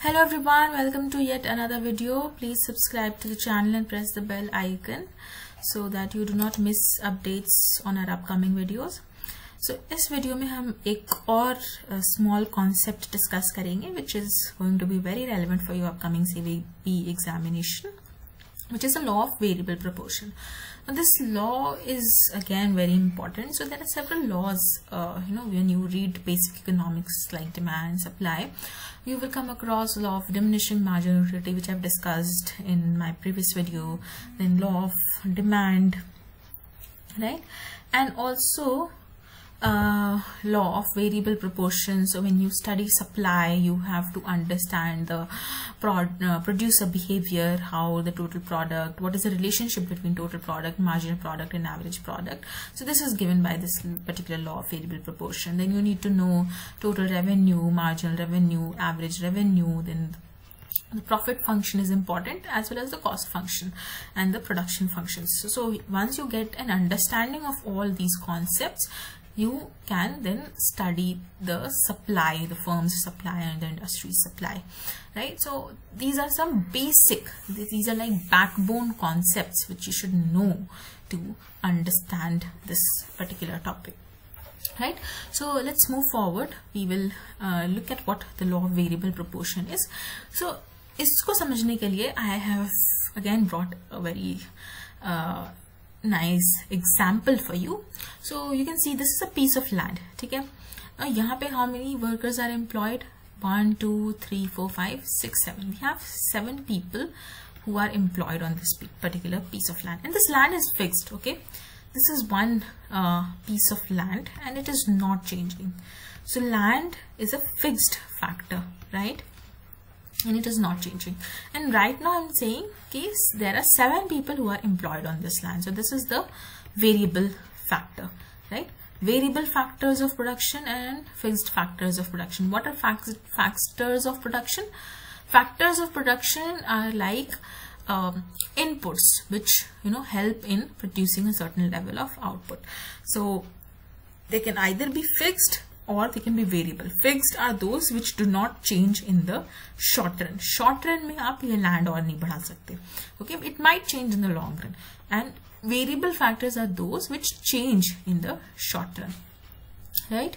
Hello everyone, welcome to yet another video. Please subscribe to the channel and press the bell icon so that you do not miss updates on our upcoming videos. So इस video में हम एक और small concept discuss करेंगे which is going to be very relevant for your upcoming SEBI examination, which is the law of variable proportion. Now this law is again very important. So there are several laws, when you read basic economics like demand, supply, you will come across law of diminishing marginal utility, which I've discussed in my previous video, then law of demand, right? And also law of variable proportion. So when you study supply, you have to understand the producer behavior, how the total product, what is the relationship between total product, marginal product and average product. So this is given by this particular law of variable proportion. Then you need to know total revenue, marginal revenue, average revenue, then the profit function is important, as well as the cost function and the production functions. So once you get an understanding of all these concepts, you can then study the supply, the firm's supply and the industry's supply, right? So these are some basic, these are like backbone concepts which you should know to understand this particular topic, right? So let's move forward. We will look at what the law of variable proportion is. So इसको समझने के लिए I have again brought a very nice example for you. So you can see this is a piece of land, ठीक है? यहाँ पे how many workers are employed? 1, 2, 3, 4, 5, 6, 7. We have 7 people who are employed on this particular piece of land, and this land is fixed. Okay, this is one piece of land, and it is not changing. So land is a fixed factor, right? And it is not changing. And right now I'm saying case there are 7 people who are employed on this land. So this is the variable factor, right? Variable factors of production and fixed factors of production. What are factors of production? Factors of production are like inputs which help in producing a certain level of output. So they can either be fixed or they can be variable. Fixed are those which do not change in the short run. Short run में आप ये land और नहीं बढ़ा सकते. Okay, it might change in the long run. And variable factors are those which change in the short run, right?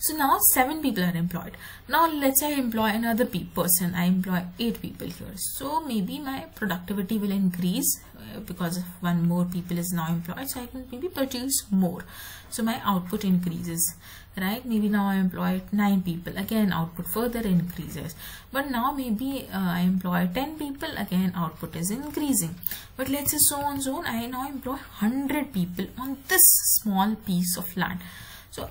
So now 7 people are employed. Now let's say I employ another person. I employ 8 people here. So maybe my productivity will increase because one more people is now employed. So I can maybe produce more. So my output increases, right? Maybe now I employ 9 people. Again, output further increases. But now maybe I employ 10 people. Again, output is increasing. But let's say so on so on. I now employ 100 people on this small piece of land. So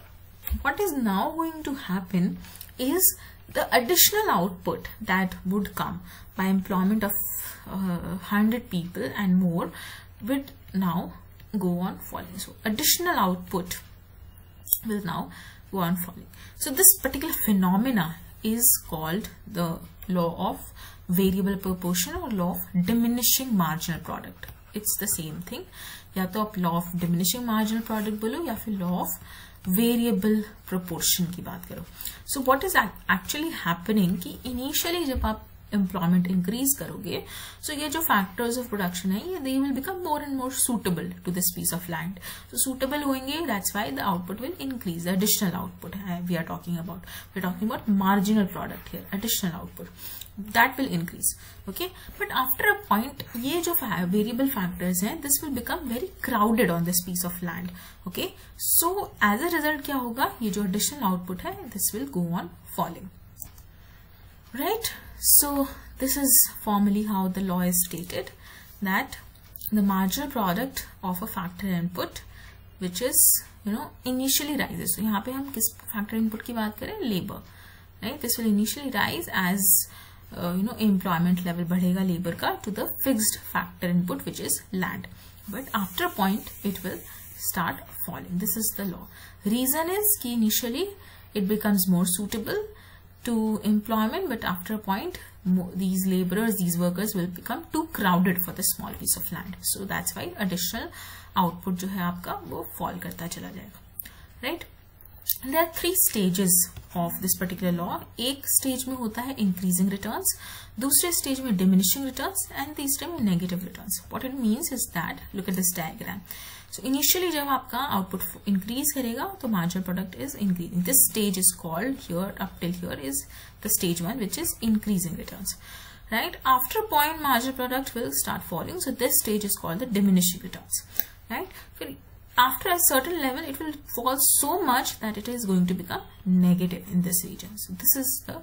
what is now going to happen is the additional output that would come by employment of 100 people and more would now go on falling. So additional output will now go on falling. So this particular phenomena is called the law of variable proportion or law of diminishing marginal product. It's the same thing. या तो आप law of diminishing marginal product बोलो या फिर law of variable proportion की बात करो. So what is actually happening कि इनिशियली जब आप एम्प्लॉयमेंट इंक्रीज करोगे, सो ये जो फैक्टर्स ऑफ प्रोडक्शन है ये they will become more and more suitable to this piece of land. तो सूटेबल होंगे, that's why the output will increase. The additional output we are talking about marginal product here. Additional output that will increase. Okay, but after a point ये जो variable factors हैं, this will become very crowded on this piece of land. Okay, so as a result क्या होगा, ये जो additional output है, this will go on falling, right? So this is formally how the law is stated, that the marginal product of a factor input which is initially rises. So यहाँ पे हम किस factor input की बात करें? Labor, right? This will initially rise as employment level बढ़ेगा labor का to the fixed factor input which is land, but after a point it will start falling. This is the law. Reason is कि initially it becomes more suitable to employment, but after a point these laborers, these workers will become too crowded for the small piece of land. So that's why additional output जो है आपका वो fall करता चला जाएगा, right? there are 3 stages of this particular law. एक stage में होता है इंक्रीजिंग रिटर्न्स, दूसरे स्टेज में डिमिनिशिंग रिटर्न्स एंड तीसरे में negative returns. What it means is that, look at this diagram. So initially जब आपका आउटपुट इंक्रीज करेगा तो marginal product is increasing. This stage is called here up till here is the stage 1 which is increasing returns. Right, after a point marginal product will start falling, so this stage is called the diminishing returns. Right, after a certain level it will fall so much that it is going to become negative in this region. So this is the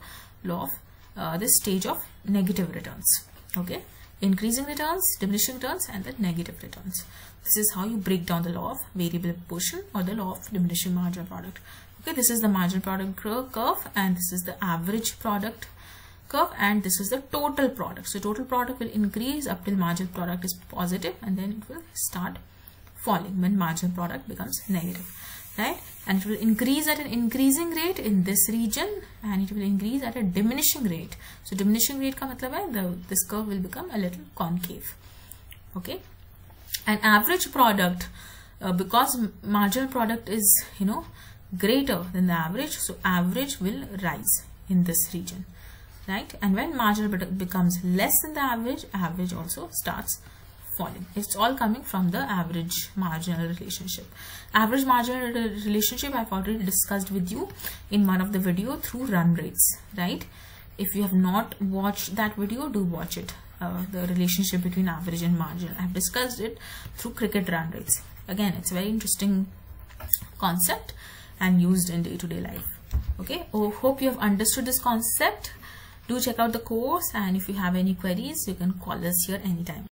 law of this stage of negative returns. Okay, increasing returns, diminishing returns and the negative returns. This is how you break down the law of variable proportion or the law of diminishing marginal product. Okay, this is the marginal product curve and this is the average product curve and this is the total product. So total product will increase up till marginal product is positive and then it will start falling when marginal product becomes negative, right? And it will increase at an increasing rate in this region and it will increase at a diminishing rate. So diminishing rate का मतलब है this curve will become a little concave. Okay, an average product because marginal product is greater than the average, so average will rise in this region, right? And when marginal product becomes less than the average, average also starts falling. It's all coming from the average marginal relationship. Average marginal relationship I've already discussed with you in one of the video through run rates, right? If you have not watched that video, do watch it. The relationship between average and marginal, I've discussed it through cricket run rates. Again, it's a very interesting concept and used in day-to-day life. Okay, hope you have understood this concept. Do check out the course, and if you have any queries you can call us here anytime.